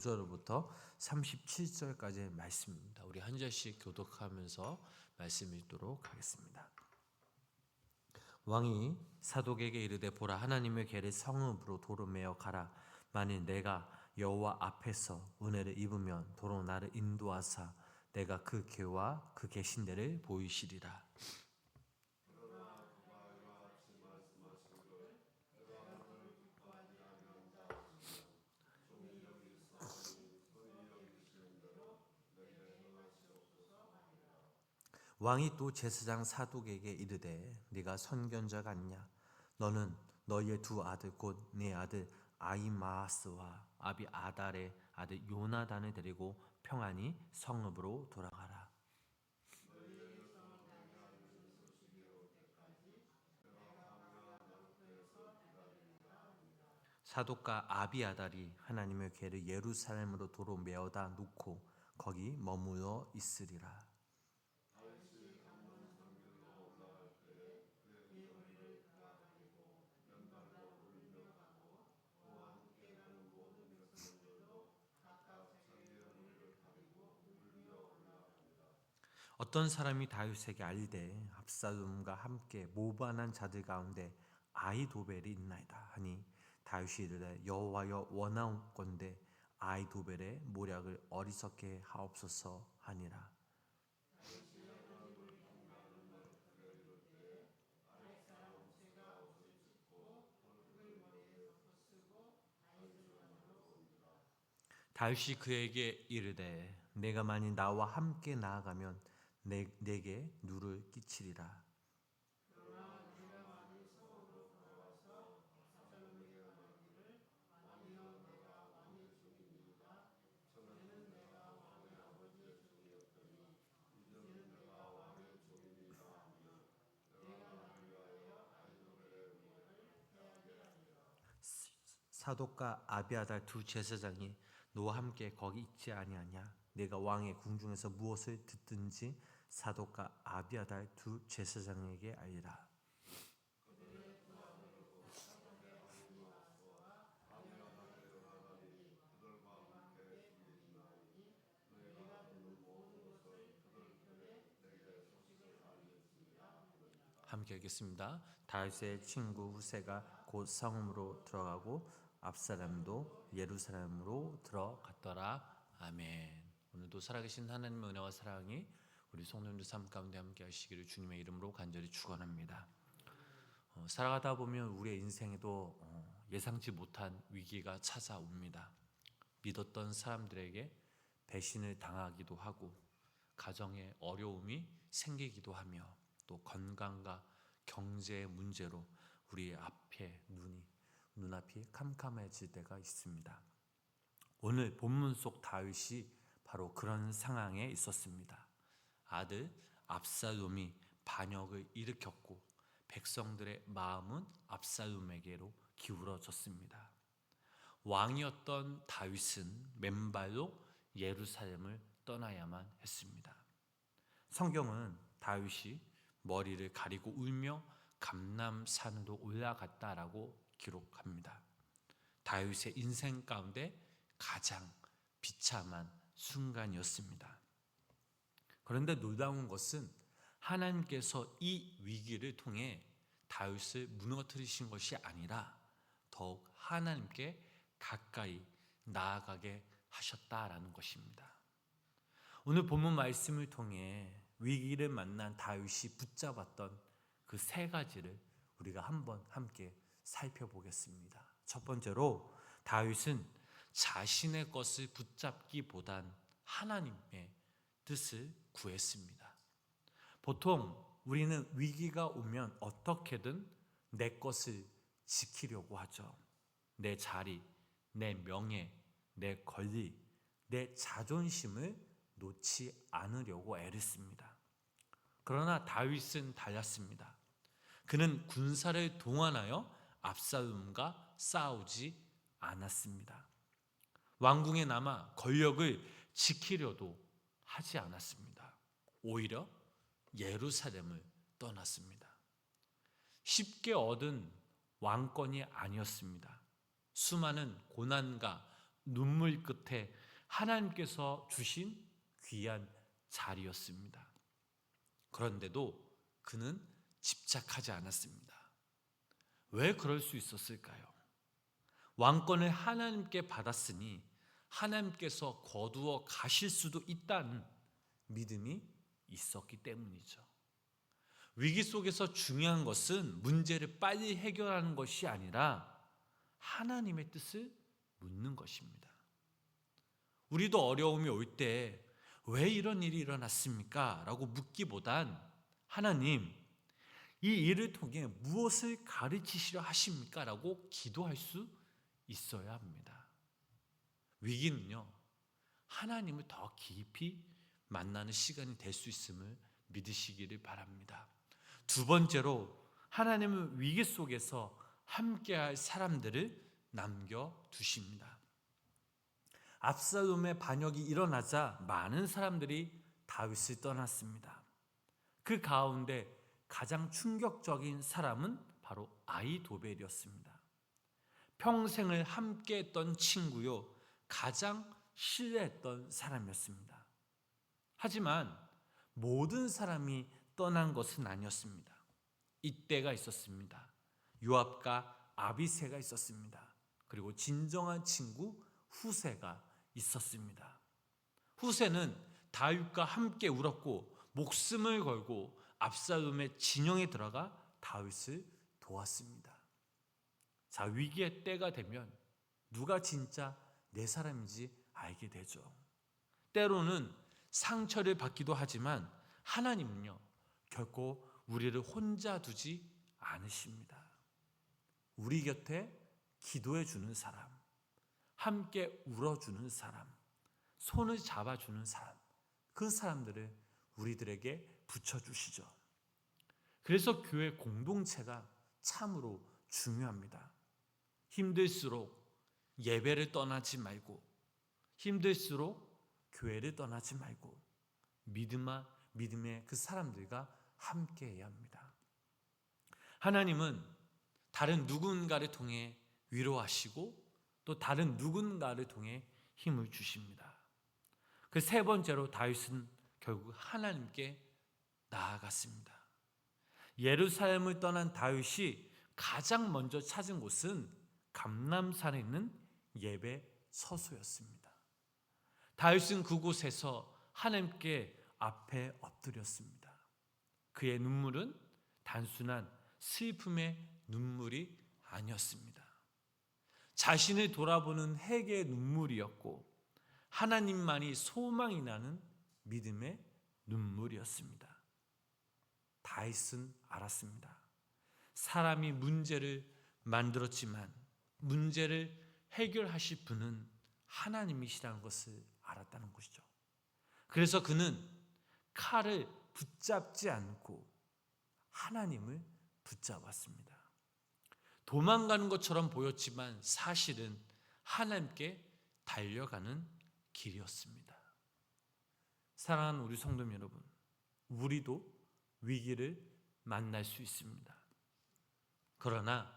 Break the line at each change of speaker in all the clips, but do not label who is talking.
9절부터 37절까지의 말씀입니다. 우리 한 절씩 교독하면서 말씀 읽도록 하겠습니다. 왕이 사독에게 이르되 보라, 하나님의 궤를 성읍으로 도로 메어 가라. 만일 내가 여호와 앞에서 은혜를 입으면 도로 나를 인도하사 내가 그 궤와 그 계신 데를 보이시리라. 왕이 또 제사장 사독에게 이르되 네가 선견자 같냐? 너는 너희의 두 아들 곧 네 아들 아히마아스와 아비아달의 아들 요나단을 데리고 평안히 성읍으로 돌아가라. 사독과 아비아달이 하나님의 궤를 예루살렘으로 도로 메어다 놓고 거기 머물러 있으리라. 어떤 사람이 다윗에게 알리되 압살롬과 함께 모반한 자들 가운데 아히도벨이 있나이다 하니 다윗이 이르되 여호와여 원하건대 아히도벨의 모략을 어리석게 하옵소서 하니라. 다윗이 그에게 이르되 내가 만일 나와 함께 나아가면 내게 누를 끼치리라. 사독과 아비아달 두 제사장이 너와 함께 거기 있지 아니하냐? 내가 왕의 궁중에서 무엇을 듣든지 사독과 아비아달 두 제사장에게 알리라. 함께 읽겠습니다. 다윗의 친구 후세가 곧 성읍으로 들어가고 압살롬도 예루살렘으로 들어갔더라. 아멘. 오늘도 살아계신 하나님의 은혜와 사랑이 우리 성도님들 삶 가운데 함께 하시기를 주님의 이름으로 간절히 축원합니다. 살아가다 보면 우리의 인생에도 예상치 못한 위기가 찾아옵니다. 믿었던 사람들에게 배신을 당하기도 하고 가정에 어려움이 생기기도 하며 또 건강과 경제의 문제로 우리의 앞에 눈앞이 캄캄해질 때가 있습니다. 오늘 본문 속 다윗이 바로 그런 상황에 있었습니다. 아들 압살롬이 반역을 일으켰고 백성들의 마음은 압살롬에게로 기울어졌습니다. 왕이었던 다윗은 맨발로 예루살렘을 떠나야만 했습니다. 성경은 다윗이 머리를 가리고 울며 감람산으로 올라갔다라고 기록합니다. 다윗의 인생 가운데 가장 비참한 순간이었습니다. 그런데 놀라운 것은 하나님께서 이 위기를 통해 다윗을 무너뜨리신 것이 아니라 더욱 하나님께 가까이 나아가게 하셨다라는 것입니다. 오늘 본문 말씀을 통해 위기를 만난 다윗이 붙잡았던 그 세 가지를 우리가 한번 함께 살펴보겠습니다. 첫 번째로 다윗은 자신의 것을 붙잡기보단 하나님의 뜻을 구했습니다. 보통 우리는 위기가 오면 어떻게든 내 것을 지키려고 하죠. 내 자리, 내 명예, 내 권리, 내 자존심을 놓지 않으려고 애를 씁니다. 그러나 다윗은 달랐습니다. 그는 군사를 동원하여 압살롬과 싸우지 않았습니다. 왕궁에 남아 권력을 지키려도 하지 않았습니다. 오히려 예루살렘을 떠났습니다. 쉽게 얻은 왕권이 아니었습니다. 수많은 고난과 눈물 끝에 하나님께서 주신 귀한 자리였습니다. 그런데도 그는 집착하지 않았습니다. 왜 그럴 수 있었을까요? 왕권을 하나님께 받았으니 하나님께서 거두어 가실 수도 있다는 믿음이 있었기 때문이죠. 위기 속에서 중요한 것은 문제를 빨리 해결하는 것이 아니라 하나님의 뜻을 묻는 것입니다. 우리도 어려움이 올 때 왜 이런 일이 일어났습니까? 라고 묻기보단 하나님, 이 일을 통해 무엇을 가르치시려 하십니까? 라고 기도할 수 있어야 합니다. 위기는요, 하나님을 더 깊이 만나는 시간이 될 수 있음을 믿으시기를 바랍니다. 두 번째로, 하나님은 위기 속에서 함께할 사람들을 남겨두십니다. 압살롬의 반역이 일어나자 많은 사람들이 다윗을 떠났습니다. 그 가운데 가장 충격적인 사람은 바로 아히도벨이었습니다. 평생을 함께했던 친구요, 가장 신뢰했던 사람이었습니다. 하지만 모든 사람이 떠난 것은 아니었습니다. 이때가 있었습니다. 요압과 아비새가 있었습니다. 그리고 진정한 친구 후세가 있었습니다. 후세는 다윗과 함께 울었고 목숨을 걸고 압살롬의 진영에 들어가 다윗을 도왔습니다. 자, 위기의 때가 되면 누가 진짜 내 사람인지 알게 되죠. 때로는 상처를 받기도 하지만 하나님은요, 결코 우리를 혼자 두지 않으십니다. 우리 곁에 기도해 주는 사람, 함께 울어주는 사람, 손을 잡아주는 사람, 그 사람들을 우리들에게 붙여주시죠. 그래서 교회 공동체가 참으로 중요합니다. 힘들수록 예배를 떠나지 말고, 힘들수록 교회를 떠나지 말고 믿음의 그 사람들과 함께해야 합니다. 하나님은 다른 누군가를 통해 위로하시고 또 다른 누군가를 통해 힘을 주십니다. 그 세 번째로 다윗은 결국 하나님께 나아갔습니다. 예루살렘을 떠난 다윗이 가장 먼저 찾은 곳은 감람산에 있는 예배 처소였습니다. 다윗은 그곳에서 하나님께 앞에 엎드렸습니다. 그의 눈물은 단순한 슬픔의 눈물이 아니었습니다. 자신을 돌아보는 회개의 눈물이었고 하나님만이 소망이 나는 믿음의 눈물이었습니다. 다윗은 알았습니다. 사람이 문제를 만들었지만 문제를 해결하실 분은 하나님이시라는 것을 알았다는 것이죠. 그래서 그는 칼을 붙잡지 않고 하나님을 붙잡았습니다. 도망가는 것처럼 보였지만 사실은 하나님께 달려가는 길이었습니다. 사랑하는 우리 성도 여러분, 우리도 위기를 만날 수 있습니다. 그러나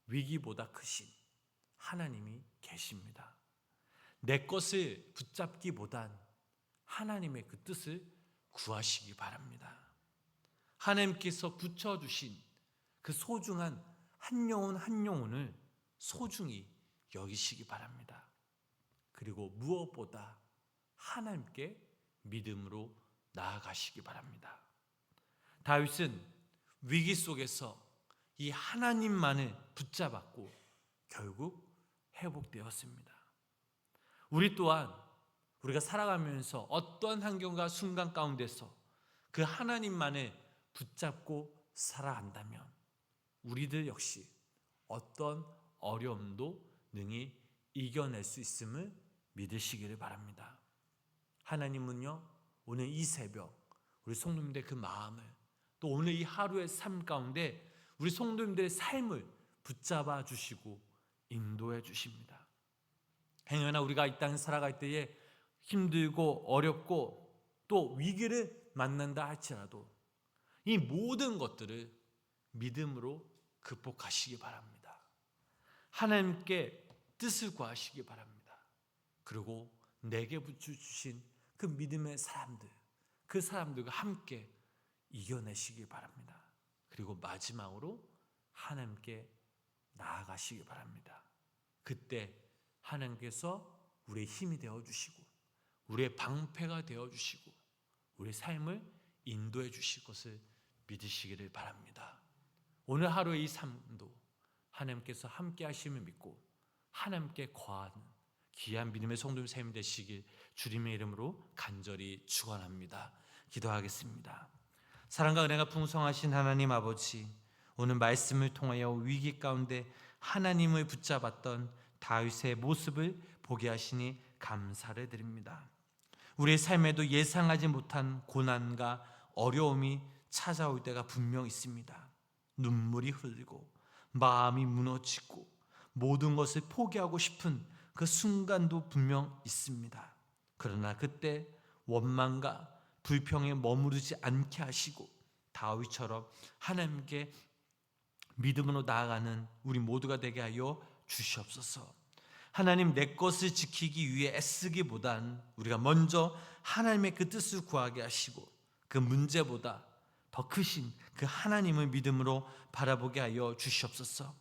위기보다 크신 하나님이 계십니다. 내 것을 붙잡기보단 하나님의 그 뜻을 구하시기 바랍니다. 하나님께서 붙여주신 그 소중한 한 영혼 한 영혼을 소중히 여기시기 바랍니다. 그리고 무엇보다 하나님께 믿음으로 나아가시기 바랍니다. 다윗은 위기 속에서 이 하나님만을 붙잡았고 결국 회복되었습니다. 우리 또한 우리가 살아가면서 어떤 환경과 순간 가운데서 그 하나님만을 붙잡고 살아간다면 우리들 역시 어떤 어려움도 능히 이겨낼 수 있음을 믿으시기를 바랍니다. 하나님은요, 오늘 이 새벽 우리 성도님들의 그 마음을 또 오늘 이 하루의 삶 가운데 우리 성도님들의 삶을 붙잡아 주시고 인도해 주십니다. 행여나 우리가 이 땅에 살아갈 때에 힘들고 어렵고 또 위기를 만난다 할지라도 이 모든 것들을 믿음으로 극복하시기 바랍니다. 하나님께 뜻을 구하시기 바랍니다. 그리고 내게 붙여주신 그 믿음의 사람들, 그 사람들과 함께 이겨내시기 바랍니다. 그리고 마지막으로 하나님께 나아가시기 바랍니다. 그때 하나님께서 우리의 힘이 되어주시고 우리의 방패가 되어주시고 우리의 삶을 인도해 주실 것을 믿으시기를 바랍니다. 오늘 하루의 이 삶도 하나님께서 함께 하심을 믿고 하나님께 거하는 귀한 믿음의 성도님 삶이 되시길 주님의 이름으로 간절히 축원합니다. 기도하겠습니다. 사랑과 은혜가 풍성하신 하나님 아버지, 오늘 말씀을 통하여 위기 가운데 하나님을 붙잡았던 다윗의 모습을 보게 하시니 감사를 드립니다. 우리의 삶에도 예상하지 못한 고난과 어려움이 찾아올 때가 분명 있습니다. 눈물이 흘리고 마음이 무너지고 모든 것을 포기하고 싶은 그 순간도 분명 있습니다. 그러나 그때 원망과 불평에 머무르지 않게 하시고 다윗처럼 하나님께 믿음으로 나아가는 우리 모두가 되게 하여 주시옵소서. 하나님, 내 것을 지키기 위해 애쓰기보단 우리가 먼저 하나님의 그 뜻을 구하게 하시고 그 문제보다 더 크신 그 하나님을 믿음으로 바라보게 하여 주시옵소서.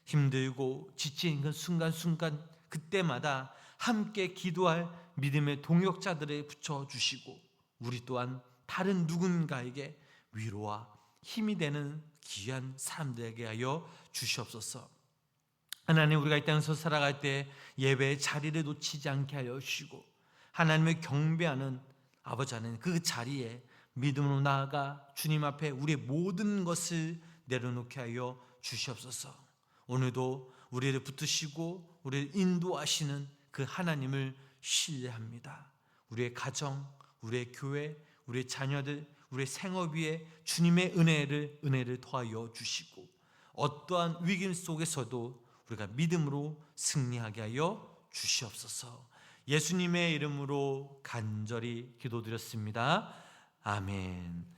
힘들고 지친 그 순간순간 그때마다 함께 기도할 믿음의 동역자들을 붙여주시고 우리 또한 다른 누군가에게 위로와 힘이 되는 귀한 사람들에게 하여 주시옵소서. 하나님, 우리가 이 땅에서 살아갈 때 예배의 자리를 놓치지 않게 하여 주시고 하나님을 경배하는 아버지 하나님, 그 자리에 믿음으로 나아가 주님 앞에 우리의 모든 것을 내려놓게 하여 주시옵소서. 오늘도 우리를 붙드시고 우리를 인도하시는 그 하나님을 신뢰합니다. 우리의 가정, 우리의 교회, 우리의 자녀들, 우리의 생업 위에 주님의 은혜를 더하여 주시고 어떠한 위기 속에서도 우리가 믿음으로 승리하게 하여 주시옵소서. 예수님의 이름으로 간절히 기도드렸습니다. 아멘.